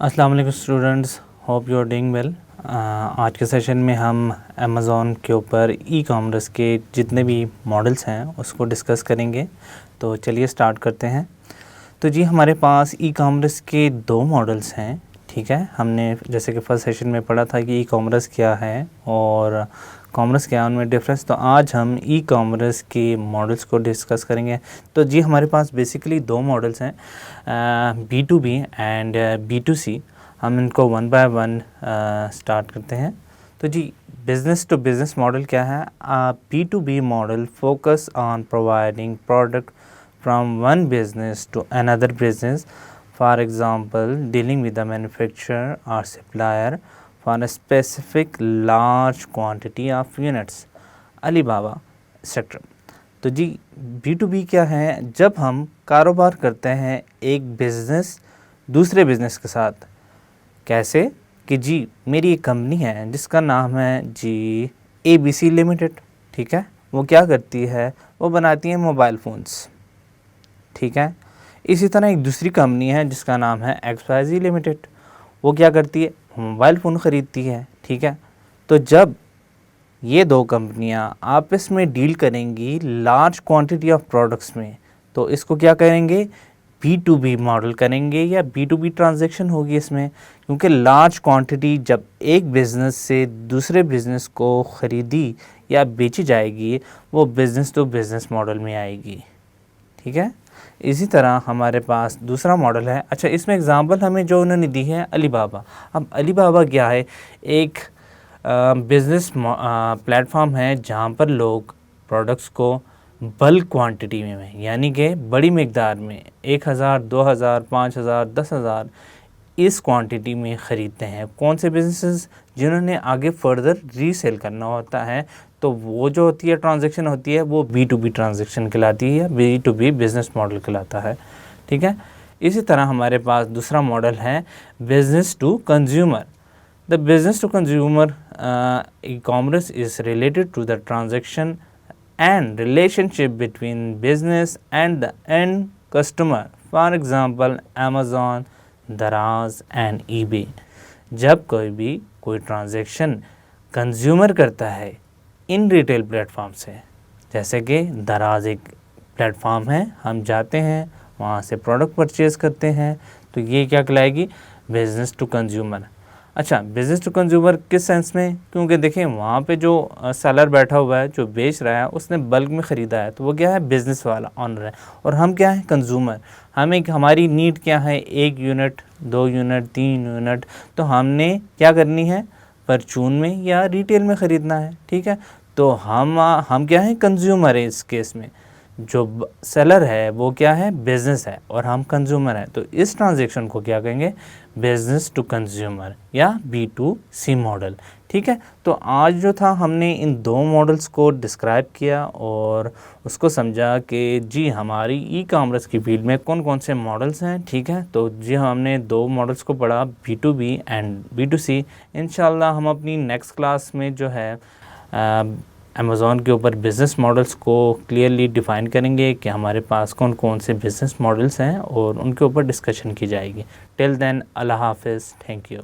अस्सलाम वालेकुम students, hope you are doing well. आज के सेशन में हम अमेज़ॉन के ऊपर ई कॉमर्स के जितने भी मॉडल्स हैं उसको डिस्कस करेंगे। तो चलिए स्टार्ट करते हैं। तो जी हमारे पास ई कॉमर्स के दो मॉडल्स हैं, ठीक है। हमने जैसे कि फर्स्ट सेशन में पढ़ा था कि ई कॉमर्स क्या है और कॉमर्स क्या है, उनमें डिफरेंस। तो आज हम ई कॉमर्स के मॉडल्स को डिस्कस करेंगे। तो जी हमारे पास बेसिकली दो मॉडल्स हैं, B2B एंड B2C। हम इनको वन बाय वन स्टार्ट करते हैं। तो जी बिज़नेस टू बिज़नेस मॉडल क्या है? B2B model focus on providing product from one business to another business, for example dealing with the manufacturer और supplier for a specific large quantity of units। Alibaba sector. तो जी B2B क्या है? जब हम कारोबार करते हैं एक बिज़नेस दूसरे बिज़नेस के साथ। कैसे कि जी मेरी एक कंपनी है जिसका नाम है जी ABC लिमिटेड, ठीक है। वो क्या करती है? वो बनाती है मोबाइल फ़ोन्स, ठीक है। इसी तरह एक दूसरी कंपनी है जिसका नाम है XYZ लिमिटेड। वो क्या करती है? मोबाइल फ़ोन ख़रीदती है, ठीक है। तो जब ये दो कंपनियां आपस में डील करेंगी लार्ज क्वांटिटी ऑफ प्रोडक्ट्स में, तो इसको क्या करेंगे? B2B मॉडल करेंगे या B2B ट्रांजैक्शन होगी इसमें, क्योंकि लार्ज क्वांटिटी जब एक बिज़नेस से दूसरे बिज़नेस को ख़रीदी या बेची जाएगी वो बिज़नेस टू बिज़नेस मॉडल में आएगी, ठीक है। इसी तरह हमारे पास दूसरा मॉडल है। अच्छा, इसमें एग्ज़ाम्पल हमें जो उन्होंने दी है अलीबाबा। अब अलीबाबा क्या है? एक बिज़नेस प्लेटफॉर्म है जहाँ पर लोग प्रोडक्ट्स को बल्क क्वांटिटी में यानी कि बड़ी मिकदार में 1000, 2000, 5000, 10,000 इस क्वांटिटी में ख़रीदते हैं। कौन से बिज़नेसेस? जिन्होंने आगे फर्दर रीसेल करना होता है। तो वो जो होती है ट्रांजैक्शन होती है वो B2B ट्रांजैक्शन कहलाती है या B2B बिज़नेस मॉडल कहलाता है, ठीक है। इसी तरह हमारे पास दूसरा मॉडल है business to consumer. The business to consumer e commerce is related to the transaction and relationship between business and the and customer, for example Amazon, Daraz and eBay। जब कोई ट्रांजैक्शन कंज्यूमर करता है इन रिटेल प्लेटफॉर्म से, जैसे कि दराज एक platform है, हम जाते हैं वहाँ से प्रोडक्ट परचेज़ करते हैं, तो ये क्या कहलाएगी? Business to consumer. अच्छा, बिज़नेस टू कंज्यूमर किस सेंस में? क्योंकि देखें वहाँ पे जो सेलर बैठा हुआ है, जो बेच रहा है, उसने बल्क में ख़रीदा है, तो वो क्या है? बिज़नेस वाला ऑनर है। और हम क्या है? कंज्यूमर। हमें हमारी नीड क्या है? 1 यूनिट, 2 यूनिट, 3 यूनिट। तो हमने क्या करनी है? परचून में या रिटेल में ख़रीदना है, ठीक है। तो हम क्या है? कंज्यूमर है इस केस में। जो सेलर है वो क्या है? बिज़नेस है और हम कंज्यूमर हैं। तो इस ट्रांजैक्शन को क्या कहेंगे? बिज़नेस टू कंज्यूमर या B2C मॉडल, ठीक है। तो आज जो था हमने इन दो मॉडल्स को डिस्क्राइब किया और उसको समझा कि जी हमारी ई कॉमर्स की फील्ड में कौन कौन से मॉडल्स हैं, ठीक है। तो जी हमने दो मॉडल्स को पढ़ा, B2B एंड B2C। इंशाल्लाह हम अपनी नेक्स्ट क्लास में जो है अमेज़ॉन के ऊपर बिज़नेस मॉडल्स को क्लियरली डिफ़ाइन करेंगे कि हमारे पास कौन कौन से बिज़नेस मॉडल्स हैं और उनके ऊपर डिस्कशन की जाएगी। टिल देन अल्लाह हाफ़िज़, थैंक यू।